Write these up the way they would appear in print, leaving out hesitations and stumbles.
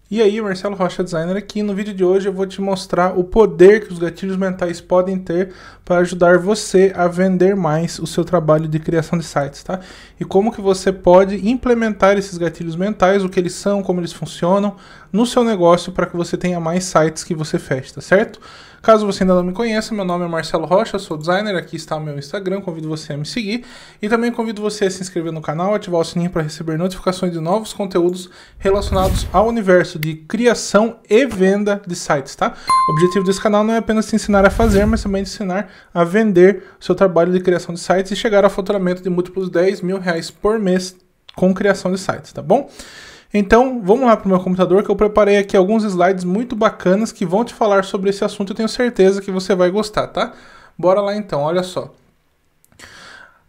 E aí, Marcelo Rocha Designer aqui. No vídeo de hoje eu vou te mostrar o poder que os gatilhos mentais podem ter para ajudar você a vender mais o seu trabalho de criação de sites, tá? E como que você pode implementar esses gatilhos mentais, o que eles são, como eles funcionam no seu negócio para que você tenha mais sites que você feche, tá certo? Caso você ainda não me conheça, meu nome é Marcelo Rocha, sou designer, aqui está o meu Instagram, convido você a me seguir e também convido você a se inscrever no canal, ativar o sininho para receber notificações de novos conteúdos relacionados ao universo de criação e venda de sites, tá? O objetivo desse canal não é apenas te ensinar a fazer, mas também te ensinar a vender o seu trabalho de criação de sites e chegar ao faturamento de múltiplos R$10 mil por mês com criação de sites, tá bom? Então, vamos lá para o meu computador que eu preparei aqui alguns slides muito bacanas que vão te falar sobre esse assunto. Eu tenho certeza que você vai gostar, tá? Bora lá então, olha só.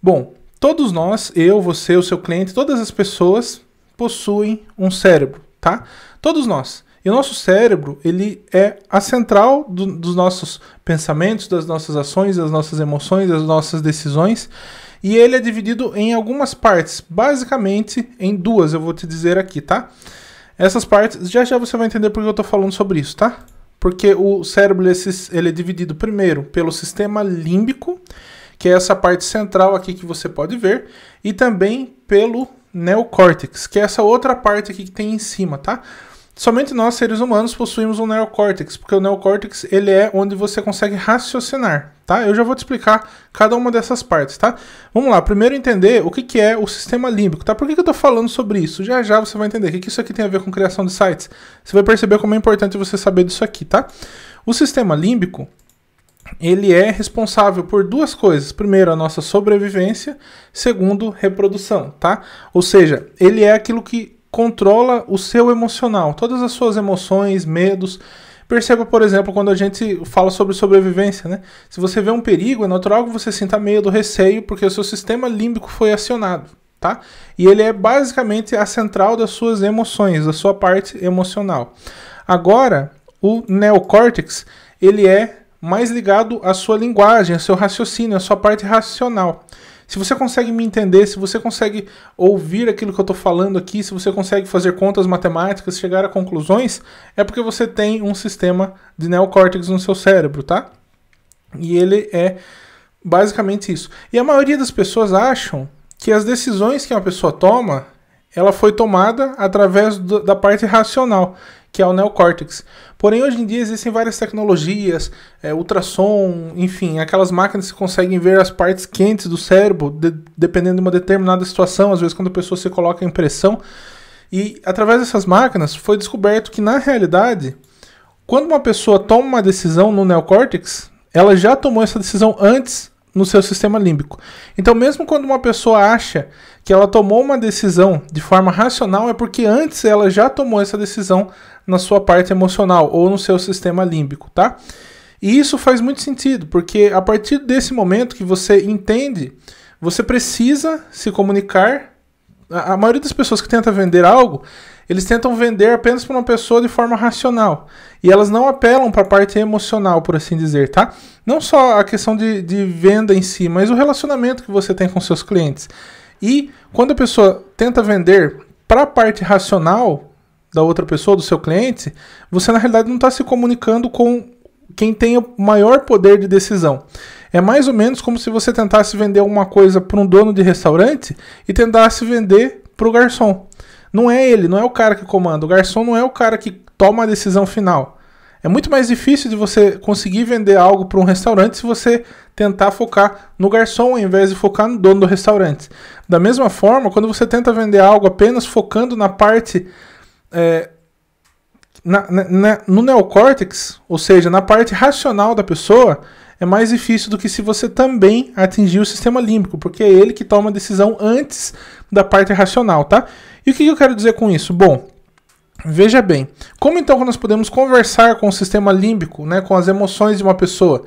Bom, todos nós, eu, você, o seu cliente, todas as pessoas possuem um cérebro, tá? Todos nós. E o nosso cérebro, ele é a central dos nossos pensamentos, das nossas ações, das nossas emoções, das nossas decisões. E ele é dividido em algumas partes, basicamente em duas, eu vou te dizer aqui, tá? Essas partes, já você vai entender por que eu tô falando sobre isso, tá? Porque o cérebro, ele é dividido primeiro pelo sistema límbico, que é essa parte central aqui que você pode ver, e também pelo neocórtex, que é essa outra parte aqui que tem em cima, tá? Somente nós, seres humanos, possuímos um neocórtex, porque o neocórtex, ele é onde você consegue raciocinar, tá? Eu já vou te explicar cada uma dessas partes, tá? Vamos lá, primeiro entender o que é o sistema límbico, tá? Por que eu tô falando sobre isso? Já você vai entender o que isso aqui tem a ver com criação de sites. Você vai perceber como é importante você saber disso aqui, tá? O sistema límbico, ele é responsável por duas coisas. Primeiro, a nossa sobrevivência. Segundo, reprodução, tá? Ou seja, ele é aquilo que controla o seu emocional, todas as suas emoções, medos. Perceba, por exemplo, quando a gente fala sobre sobrevivência, né? Se você vê um perigo, é natural que você sinta medo, receio, porque o seu sistema límbico foi acionado, tá? E ele é basicamente a central das suas emoções, da sua parte emocional. Agora, o neocórtex, ele é mais ligado à sua linguagem, ao seu raciocínio, à sua parte racional. Se você consegue me entender, se você consegue ouvir aquilo que eu estou falando aqui, se você consegue fazer contas matemáticas, chegar a conclusões, é porque você tem um sistema de neocórtex no seu cérebro, tá? E ele é basicamente isso. E a maioria das pessoas acham que as decisões que uma pessoa toma, ela foi tomada através da parte racional, que é o neocórtex. Porém, hoje em dia existem várias tecnologias, ultrassom, enfim, aquelas máquinas que conseguem ver as partes quentes do cérebro, dependendo de uma determinada situação, às vezes quando a pessoa se coloca em pressão. E através dessas máquinas foi descoberto que, na realidade, quando uma pessoa toma uma decisão no neocórtex, ela já tomou essa decisão antes no seu sistema límbico. Então, mesmo quando uma pessoa acha que ela tomou uma decisão de forma racional, é porque antes ela já tomou essa decisão na sua parte emocional ou no seu sistema límbico, tá? E isso faz muito sentido, porque a partir desse momento que você entende, você precisa se comunicar. A maioria das pessoas que tenta vender algo, eles tentam vender apenas para uma pessoa de forma racional. E elas não apelam para a parte emocional, por assim dizer, tá? Não só a questão de venda em si, mas o relacionamento que você tem com seus clientes. E quando a pessoa tenta vender para a parte racional da outra pessoa, do seu cliente, você na realidade não está se comunicando com quem tem o maior poder de decisão. É mais ou menos como se você tentasse vender alguma coisa para um dono de restaurante e tentasse vender para o garçom. Não é ele, não é o cara que comanda. O garçom não é o cara que toma a decisão final. É muito mais difícil de você conseguir vender algo para um restaurante se você tentar focar no garçom ao invés de focar no dono do restaurante. Da mesma forma, quando você tenta vender algo apenas focando na parte... no neocórtex, ou seja, na parte racional da pessoa, é mais difícil do que se você também atingir o sistema límbico, porque é ele que toma a decisão antes da parte racional, tá? E o que eu quero dizer com isso? Bom, veja bem, como então nós podemos conversar com o sistema límbico, né, com as emoções de uma pessoa?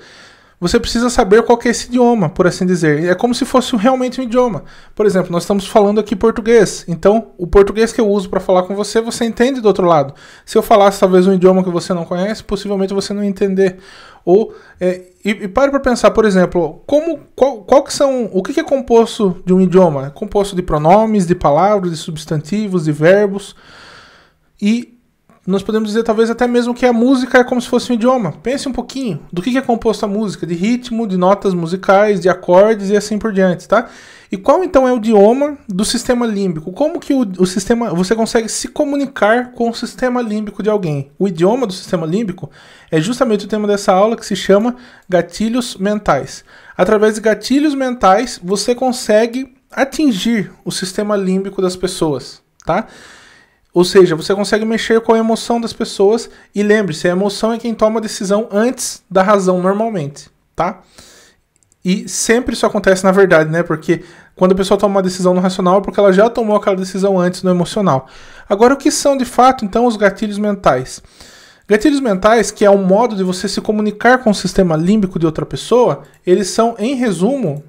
Você precisa saber qual que é esse idioma, por assim dizer. É como se fosse realmente um idioma. Por exemplo, nós estamos falando aqui português. Então, o português que eu uso para falar com você, você entende do outro lado. Se eu falasse talvez um idioma que você não conhece, possivelmente você não entender. Ou, pare para pensar, por exemplo, o que é composto de um idioma? É composto de pronomes, de palavras, de substantivos, de verbos. E nós podemos dizer talvez até mesmo que a música é como se fosse um idioma. Pense um pouquinho do que é composto a música, de ritmo, de notas musicais, de acordes e assim por diante, tá? E qual então é o idioma do sistema límbico? Como que o sistema, você consegue se comunicar com o sistema límbico de alguém? O idioma do sistema límbico é justamente o tema dessa aula, que se chama gatilhos mentais. Através de gatilhos mentais, você consegue atingir o sistema límbico das pessoas, tá? Ou seja, você consegue mexer com a emoção das pessoas e lembre-se, a emoção é quem toma a decisão antes da razão normalmente, tá? E sempre isso acontece na verdade, né? Porque quando a pessoa toma uma decisão no racional é porque ela já tomou aquela decisão antes no emocional. Agora, o que são de fato, então, os gatilhos mentais? Gatilhos mentais, que é um modo de você se comunicar com o sistema límbico de outra pessoa, eles são, em resumo,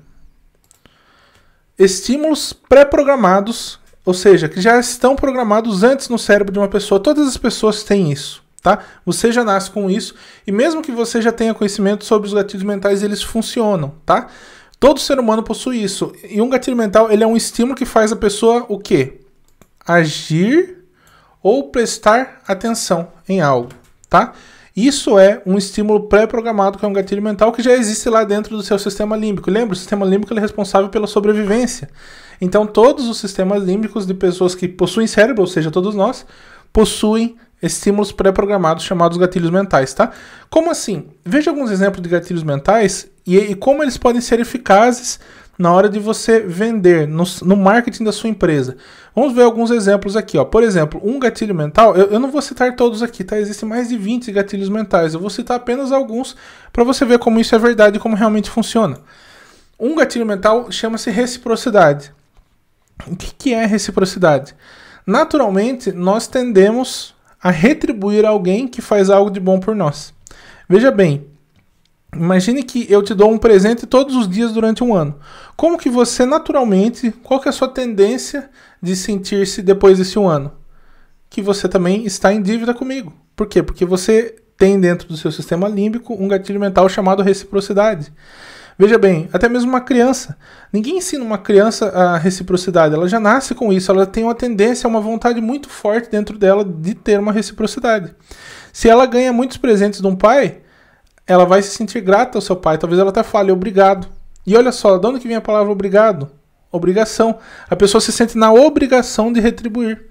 estímulos pré-programados, ou seja, que já estão programados antes no cérebro de uma pessoa. Todas as pessoas têm isso, tá? Você já nasce com isso, e mesmo que você já tenha conhecimento sobre os gatilhos mentais, eles funcionam, tá? Todo ser humano possui isso. E um gatilho mental, ele é um estímulo que faz a pessoa o quê? Agir ou prestar atenção em algo, tá? Isso é um estímulo pré-programado, que é um gatilho mental que já existe lá dentro do seu sistema límbico. Lembra? O sistema límbico ele é responsável pela sobrevivência. Então, todos os sistemas límbicos de pessoas que possuem cérebro, ou seja, todos nós, possuem estímulos pré-programados chamados gatilhos mentais, tá? Como assim? Veja alguns exemplos de gatilhos mentais e como eles podem ser eficazes na hora de você vender, no marketing da sua empresa. Vamos ver alguns exemplos aqui, ó. Por exemplo, um gatilho mental, eu não vou citar todos aqui, tá? Existem mais de 20 gatilhos mentais. Eu vou citar apenas alguns para você ver como isso é verdade e como realmente funciona. Um gatilho mental chama-se reciprocidade. O que é reciprocidade? Naturalmente, nós tendemos a retribuir alguém que faz algo de bom por nós. Veja bem, imagine que eu te dou um presente todos os dias durante um ano. Como que você naturalmente, qual que é a sua tendência de sentir-se depois desse um ano? Que você também está em dívida comigo. Por quê? Porque você tem dentro do seu sistema límbico um gatilho mental chamado reciprocidade. Veja bem, até mesmo uma criança. Ninguém ensina uma criança a reciprocidade. Ela já nasce com isso. Ela tem uma tendência, uma vontade muito forte dentro dela de ter uma reciprocidade. Se ela ganha muitos presentes de um pai, ela vai se sentir grata ao seu pai. Talvez ela até fale obrigado. E olha só, de onde que vem a palavra obrigado? Obrigação. A pessoa se sente na obrigação de retribuir.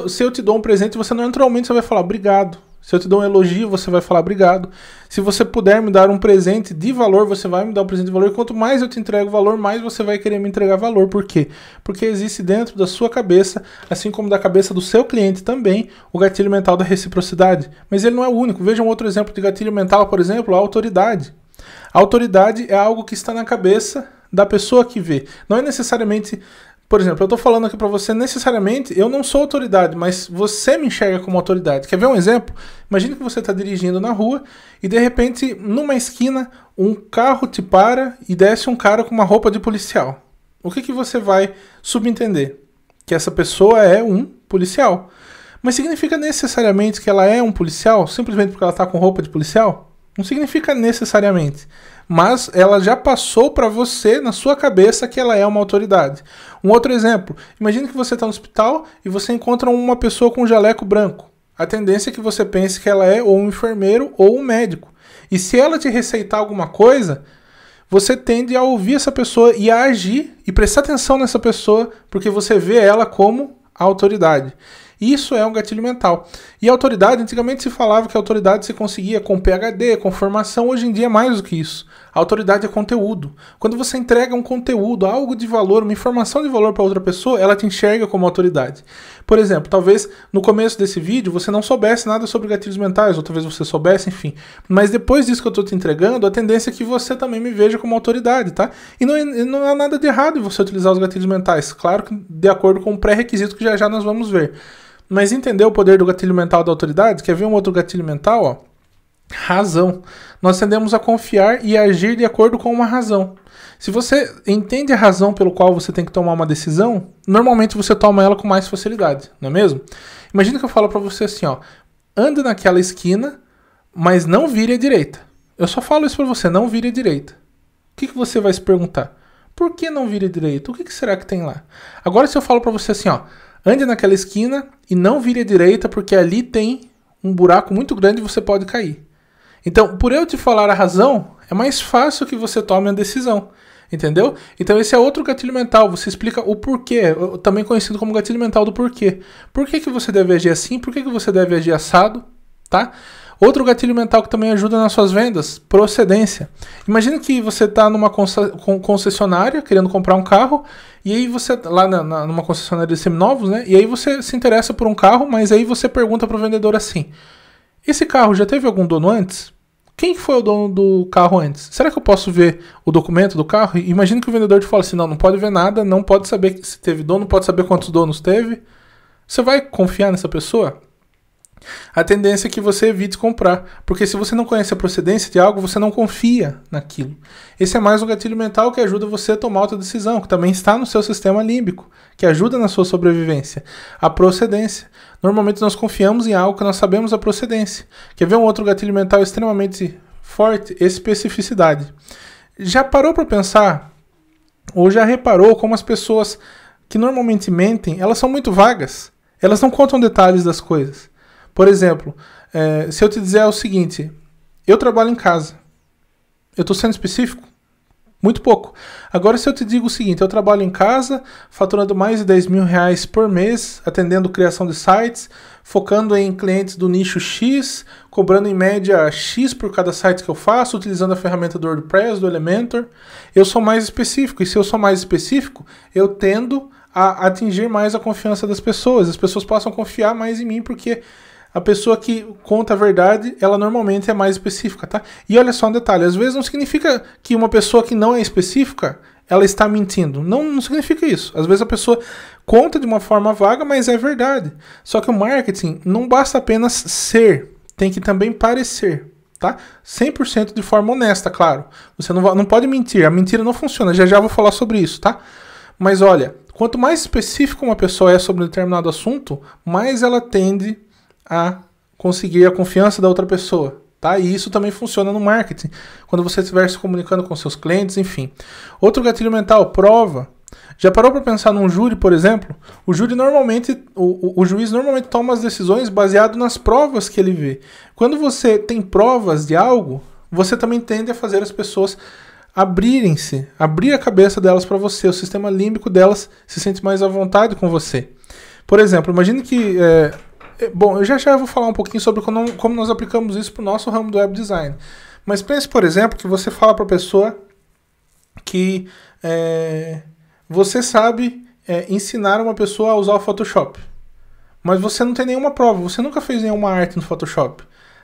Se eu te dou um presente, você naturalmente vai falar obrigado. Se eu te dou um elogio, você vai falar obrigado. Se você puder me dar um presente de valor, você vai me dar um presente de valor. E quanto mais eu te entrego valor, mais você vai querer me entregar valor. Por quê? Porque existe dentro da sua cabeça, assim como da cabeça do seu cliente também, o gatilho mental da reciprocidade. Mas ele não é o único. Veja um outro exemplo de gatilho mental, por exemplo, a autoridade. A autoridade é algo que está na cabeça da pessoa que vê. Não é necessariamente... Por exemplo, eu estou falando aqui para você, necessariamente, eu não sou autoridade, mas você me enxerga como autoridade. Quer ver um exemplo? Imagine que você está dirigindo na rua e, de repente, numa esquina, um carro te para e desce um cara com uma roupa de policial. O que você vai subentender? Que essa pessoa é um policial. Mas significa necessariamente que ela é um policial, simplesmente porque ela está com roupa de policial? Não significa necessariamente, mas ela já passou para você, na sua cabeça, que ela é uma autoridade. Um outro exemplo, imagine que você está no hospital e você encontra uma pessoa com um jaleco branco. A tendência é que você pense que ela é ou um enfermeiro ou um médico. E se ela te receitar alguma coisa, você tende a ouvir essa pessoa e a agir e prestar atenção nessa pessoa, porque você vê ela como autoridade. Isso é um gatilho mental. E a autoridade, antigamente se falava que a autoridade se conseguia com PhD, com formação, hoje em dia é mais do que isso. A autoridade é conteúdo. Quando você entrega um conteúdo, algo de valor, uma informação de valor para outra pessoa, ela te enxerga como autoridade. Por exemplo, talvez no começo desse vídeo você não soubesse nada sobre gatilhos mentais, ou talvez você soubesse, enfim. Mas depois disso que eu estou te entregando, a tendência é que você também me veja como autoridade, tá? E não há nada de errado em você utilizar os gatilhos mentais. Claro que de acordo com o pré-requisito que já nós vamos ver. Mas entendeu o poder do gatilho mental da autoridade? Quer ver um outro gatilho mental? Ó? Razão. Nós tendemos a confiar e agir de acordo com uma razão. Se você entende a razão pelo qual você tem que tomar uma decisão, normalmente você toma ela com mais facilidade, não é mesmo? Imagina que eu falo para você assim, ó, anda naquela esquina, mas não vire à direita. Eu só falo isso para você, não vire à direita. O que você vai se perguntar? Por que não vire à direita? O que será que tem lá? Agora se eu falo para você assim, ó, Ande naquela esquina e não vire à direita, porque ali tem um buraco muito grande e você pode cair. Então, por eu te falar a razão, é mais fácil que você tome a decisão. Entendeu? Então esse é outro gatilho mental, você explica o porquê, também conhecido como gatilho mental do porquê. Por que você deve agir assim? Por que você deve agir assado? Tá? Outro gatilho mental que também ajuda nas suas vendas, procedência. Imagina que você está numa concessionária querendo comprar um carro, e aí você, lá numa concessionária de seminovos, né? E aí você se interessa por um carro, mas aí você pergunta para o vendedor assim, esse carro já teve algum dono antes? Quem foi o dono do carro antes? Será que eu posso ver o documento do carro? Imagina que o vendedor te fala assim, não pode ver nada, não pode saber se teve dono, não pode saber quantos donos teve. Você vai confiar nessa pessoa? A tendência é que você evite comprar, porque se você não conhece a procedência de algo, você não confia naquilo. Esse é mais um gatilho mental que ajuda você a tomar outra decisão, que também está no seu sistema límbico, que ajuda na sua sobrevivência. A procedência. Normalmente nós confiamos em algo que nós sabemos a procedência. Quer ver um outro gatilho mental extremamente forte? Especificidade. Já parou para pensar, ou já reparou como as pessoas que normalmente mentem, elas são muito vagas? Elas não contam detalhes das coisas. Por exemplo, se eu te dizer o seguinte, eu trabalho em casa, eu estou sendo específico? Muito pouco. Agora, se eu te digo o seguinte, eu trabalho em casa, faturando mais de 10 mil reais por mês, atendendo criação de sites, focando em clientes do nicho X, cobrando em média X por cada site que eu faço, utilizando a ferramenta do WordPress, do Elementor, eu sou mais específico. E se eu sou mais específico, eu tendo a atingir mais a confiança das pessoas. As pessoas passam a confiar mais em mim, porque a pessoa que conta a verdade, ela normalmente é mais específica, tá? E olha só um detalhe, às vezes não significa que uma pessoa que não é específica, ela está mentindo. Não significa isso. Às vezes a pessoa conta de uma forma vaga, mas é verdade. Só que o marketing não basta apenas ser, tem que também parecer, tá? 100% de forma honesta, claro. Você não pode mentir, a mentira não funciona, já vou falar sobre isso, tá? Mas olha, quanto mais específico uma pessoa é sobre um determinado assunto, mais ela tende a conseguir a confiança da outra pessoa, tá? E isso também funciona no marketing, quando você estiver se comunicando com seus clientes, enfim. Outro gatilho mental, prova. Já parou para pensar num júri, por exemplo? O júri normalmente, o juiz normalmente toma as decisões baseado nas provas que ele vê. Quando você tem provas de algo, você também tende a fazer as pessoas abrir a cabeça delas para você, o sistema límbico delas se sente mais à vontade com você. Por exemplo, imagine que bom, eu já vou falar um pouquinho sobre como nós aplicamos isso para o nosso ramo do web design. Mas pense, por exemplo, que você fala para a pessoa que você sabe ensinar uma pessoa a usar o Photoshop. Mas você não tem nenhuma prova, você nunca fez nenhuma arte no Photoshop.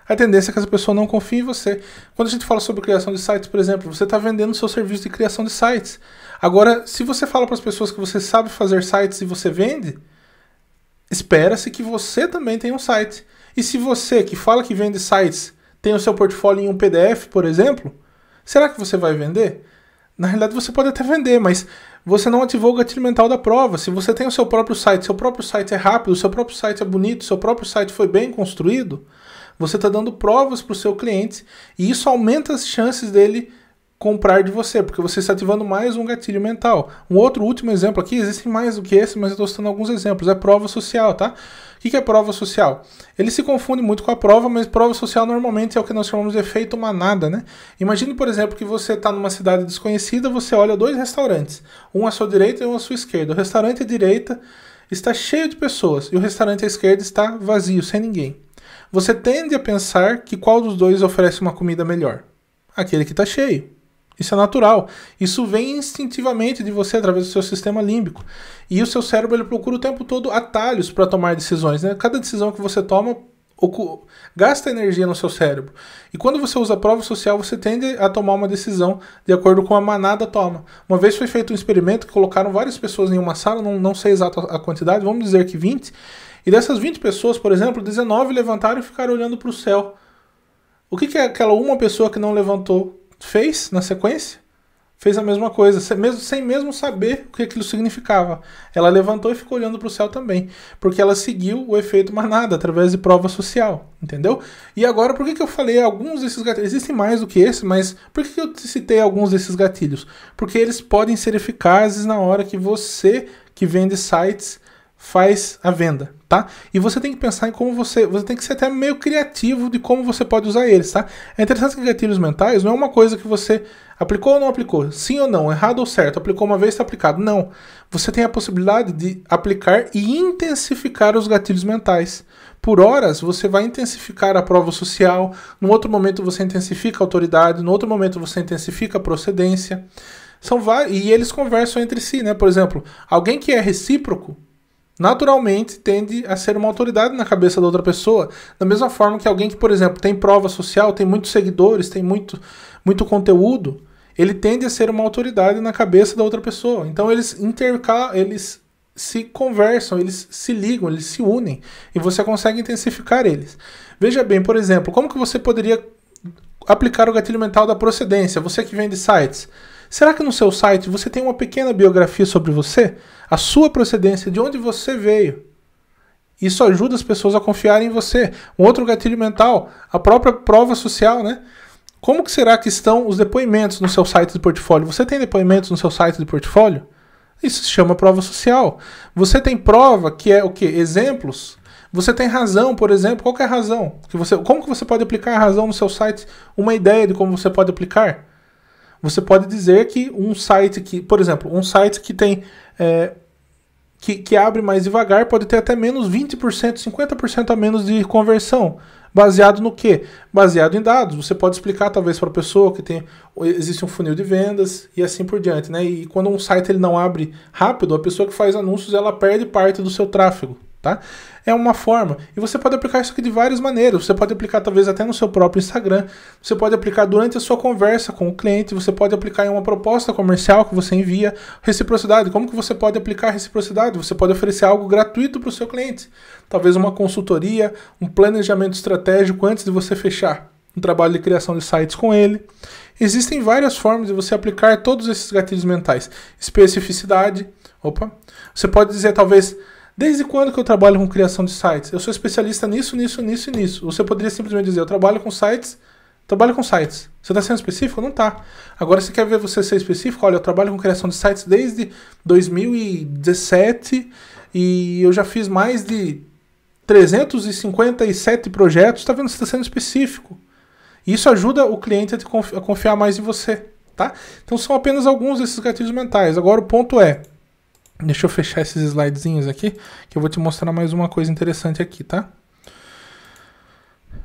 A tendência é que essa pessoa não confie em você. Quando a gente fala sobre criação de sites, por exemplo, você está vendendo o seu serviço de criação de sites. Agora, se você fala para as pessoas que você sabe fazer sites e você vende, espera-se que você também tenha um site. E se você, que fala que vende sites, tem o seu portfólio em um PDF, por exemplo, será que você vai vender? Na realidade, você pode até vender, mas você não ativou o gatilho mental da prova. Se você tem o seu próprio site é rápido, o seu próprio site é bonito, o seu próprio site foi bem construído, você está dando provas para o seu cliente e isso aumenta as chances dele comprar de você, porque você está ativando mais um gatilho mental. Um outro último exemplo aqui, existem mais do que esse, mas eu estou citando alguns exemplos, é prova social, tá? O que é prova social? Ele se confunde muito com a prova, mas prova social normalmente é o que nós chamamos de efeito manada, né? Imagine, por exemplo, que você está numa cidade desconhecida, você olha 2 restaurantes, um à sua direita e um à sua esquerda. O restaurante à direita está cheio de pessoas e o restaurante à esquerda está vazio, sem ninguém. Você tende a pensar que qual dos dois oferece uma comida melhor? Aquele que está cheio. Isso é natural. Isso vem instintivamente de você através do seu sistema límbico. E o seu cérebro ele procura o tempo todo atalhos para tomar decisões, né? Cada decisão que você toma gasta energia no seu cérebro. E quando você usa a prova social, você tende a tomar uma decisão de acordo com a manada toma. Uma vez foi feito um experimento que colocaram várias pessoas em uma sala, não sei exato a quantidade, vamos dizer que 20. E dessas 20 pessoas, por exemplo, 19 levantaram e ficaram olhando para o céu. O que aquela uma pessoa que não levantou fez na sequência? Fez a mesma coisa, sem mesmo saber o que aquilo significava. Ela levantou e ficou olhando para o céu também, porque ela seguiu o efeito manada através de prova social, entendeu? E agora, por que eu falei alguns desses gatilhos? Existem mais do que esse, mas por que eu citei alguns desses gatilhos? Porque eles podem ser eficazes na hora que você, que vende sites, faz a venda, tá? E você tem que pensar em como você tem que ser até meio criativo de como você pode usar eles, tá? É interessante que gatilhos mentais não é uma coisa que você aplicou ou não aplicou, sim ou não, errado ou certo, aplicou uma vez, está aplicado. Não. Você tem a possibilidade de aplicar e intensificar os gatilhos mentais. Por horas, você vai intensificar a prova social, no outro momento você intensifica a autoridade, no outro momento você intensifica a procedência. E eles conversam entre si, né? Por exemplo, alguém que é recíproco, naturalmente tende a ser uma autoridade na cabeça da outra pessoa. Da mesma forma que alguém que, por exemplo, tem prova social, tem muitos seguidores, tem muito conteúdo, ele tende a ser uma autoridade na cabeça da outra pessoa. Então eles se conversam, eles se ligam, eles se unem e você consegue intensificar eles. Veja bem, por exemplo, como que você poderia aplicar o gatilho mental da procedência? Você que vende sites, será que no seu site você tem uma pequena biografia sobre você? A sua procedência, de onde você veio? Isso ajuda as pessoas a confiarem em você. Um outro gatilho mental, a própria prova social, né? Como que será que estão os depoimentos no seu site de portfólio? Você tem depoimentos no seu site de portfólio? Isso se chama prova social. Você tem prova, que é o quê? Exemplos. Você tem razão, por exemplo. Qual que é a razão? Como que você pode aplicar a razão no seu site? Uma ideia de como você pode aplicar? Você pode dizer que um site que, por exemplo, um site que tem que abre mais devagar pode ter até menos 20%, 50% a menos de conversão. Baseado no quê? Baseado em dados. Você pode explicar talvez para a pessoa que existe um funil de vendas e assim por diante, né? E quando um site ele não abre rápido, a pessoa que faz anúncios ela perde parte do seu tráfego, tá? É uma forma. E você pode aplicar isso aqui de várias maneiras. Você pode aplicar talvez até no seu próprio Instagram. Você pode aplicar durante a sua conversa com o cliente. Você pode aplicar em uma proposta comercial que você envia. Reciprocidade. Como que você pode aplicar reciprocidade? Você pode oferecer algo gratuito para o seu cliente. Talvez uma consultoria, um planejamento estratégico antes de você fechar um trabalho de criação de sites com ele. Existem várias formas de você aplicar todos esses gatilhos mentais. Especificidade. Você pode dizer talvez... Desde quando que eu trabalho com criação de sites? Eu sou especialista nisso, nisso, nisso e nisso. Você poderia simplesmente dizer, eu trabalho com sites. Você está sendo específico? Não está. Agora, você quer ver você ser específico? Olha, eu trabalho com criação de sites desde 2017 e eu já fiz mais de 357 projetos. Está vendo? Você está sendo específico. E isso ajuda o cliente a confiar mais em você, tá? Então, são apenas alguns desses gatilhos mentais. Agora, o ponto é... Deixa eu fechar esses slidezinhos aqui, que eu vou te mostrar mais uma coisa interessante aqui, tá?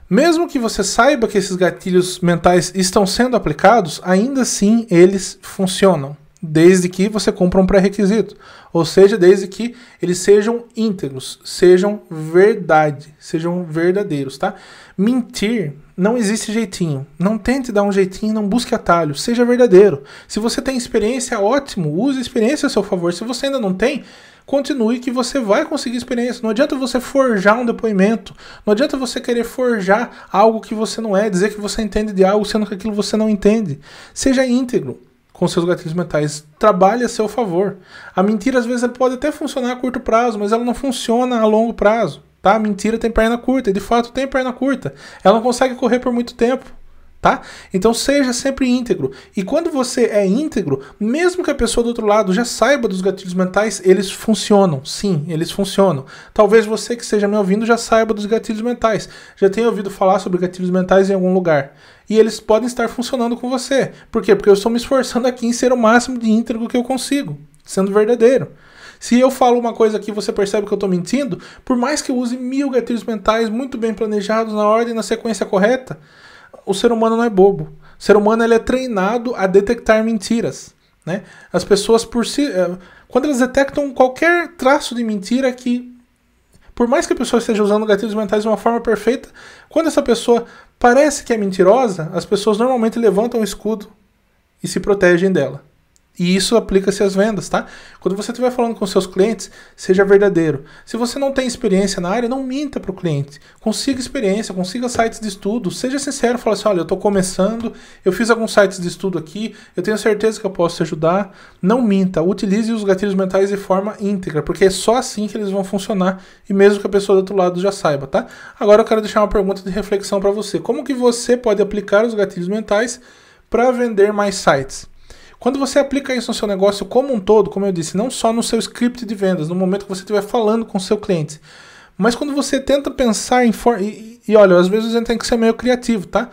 Mesmo que você saiba que esses gatilhos mentais estão sendo aplicados, ainda assim eles funcionam, desde que você cumpra um pré-requisito. Ou seja, desde que eles sejam íntegros, sejam verdade, sejam verdadeiros, tá? Mentir, não existe jeitinho. Não tente dar um jeitinho, não busque atalho. Seja verdadeiro. Se você tem experiência, ótimo. Use a experiência a seu favor. Se você ainda não tem, continue que você vai conseguir experiência. Não adianta você forjar um depoimento. Não adianta você querer forjar algo que você não é. Dizer que você entende de algo, sendo que aquilo você não entende. Seja íntegro com seus gatilhos mentais. Trabalhe a seu favor. A mentira, às vezes, ela pode até funcionar a curto prazo, mas ela não funciona a longo prazo. Tá? A mentira tem perna curta, e de fato tem perna curta. Ela não consegue correr por muito tempo. Tá? Então seja sempre íntegro. E quando você é íntegro, mesmo que a pessoa do outro lado já saiba dos gatilhos mentais, eles funcionam. Sim, eles funcionam. Talvez você que esteja me ouvindo já saiba dos gatilhos mentais. Já tenha ouvido falar sobre gatilhos mentais em algum lugar. E eles podem estar funcionando com você. Por quê? Porque eu estou me esforçando aqui em ser o máximo de íntegro que eu consigo, sendo verdadeiro. Se eu falo uma coisa aqui e você percebe que eu estou mentindo, por mais que eu use 1000 gatilhos mentais muito bem planejados, na ordem e na sequência correta, o ser humano não é bobo. O ser humano ele é treinado a detectar mentiras, né? As pessoas quando elas detectam qualquer traço de mentira que, por mais que a pessoa esteja usando gatilhos mentais de uma forma perfeita, quando essa pessoa parece que é mentirosa, as pessoas normalmente levantam o escudo e se protegem dela. E isso aplica-se às vendas, tá? Quando você estiver falando com seus clientes, seja verdadeiro. Se você não tem experiência na área, não minta para o cliente. Consiga experiência, consiga sites de estudo. Seja sincero, fala assim, olha, eu estou começando, eu fiz alguns sites de estudo aqui, eu tenho certeza que eu posso te ajudar. Não minta, utilize os gatilhos mentais de forma íntegra, porque é só assim que eles vão funcionar, e mesmo que a pessoa do outro lado já saiba, tá? Agora eu quero deixar uma pergunta de reflexão para você. Como que você pode aplicar os gatilhos mentais para vender mais sites? Quando você aplica isso no seu negócio como um todo, como eu disse, não só no seu script de vendas, no momento que você estiver falando com o seu cliente, mas quando você tenta pensar em olha, às vezes a gente tem que ser meio criativo, tá?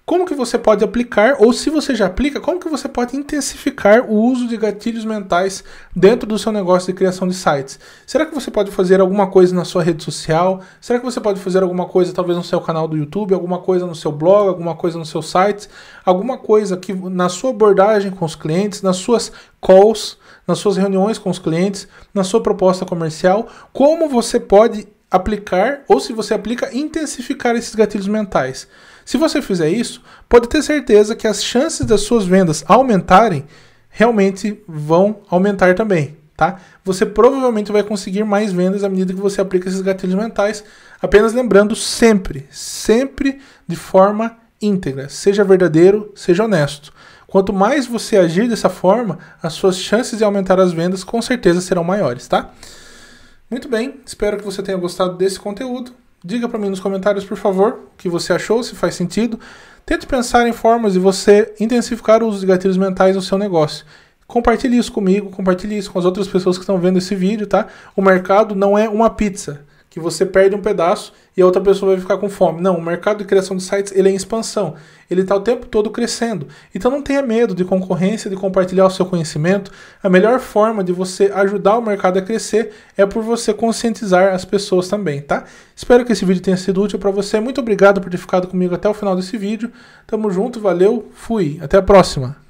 Como que você pode aplicar, ou se você já aplica, como que você pode intensificar o uso de gatilhos mentais dentro do seu negócio de criação de sites? Será que você pode fazer alguma coisa na sua rede social? Será que você pode fazer alguma coisa talvez no seu canal do YouTube, alguma coisa no seu blog, alguma coisa no seu site, alguma coisa que na sua abordagem com os clientes, nas suas calls, nas suas reuniões com os clientes, na sua proposta comercial, como você pode aplicar, ou se você aplica, intensificar esses gatilhos mentais? Se você fizer isso, pode ter certeza que as chances das suas vendas aumentarem realmente vão aumentar também, tá? Você provavelmente vai conseguir mais vendas à medida que você aplica esses gatilhos mentais, apenas lembrando sempre de forma íntegra, seja verdadeiro, seja honesto. Quanto mais você agir dessa forma, as suas chances de aumentar as vendas com certeza serão maiores, tá? Muito bem, espero que você tenha gostado desse conteúdo. Diga para mim nos comentários, por favor, o que você achou, se faz sentido. Tente pensar em formas de você intensificar o uso de gatilhos mentais no seu negócio. Compartilhe isso comigo, compartilhe isso com as outras pessoas que estão vendo esse vídeo, tá? O mercado não é uma pizza, que você perde um pedaço e a outra pessoa vai ficar com fome. Não, o mercado de criação de sites, ele é em expansão. Ele está o tempo todo crescendo. Então não tenha medo de concorrência, de compartilhar o seu conhecimento. A melhor forma de você ajudar o mercado a crescer é por você conscientizar as pessoas também, tá? Espero que esse vídeo tenha sido útil para você. Muito obrigado por ter ficado comigo até o final desse vídeo. Tamo junto, valeu, fui. Até a próxima.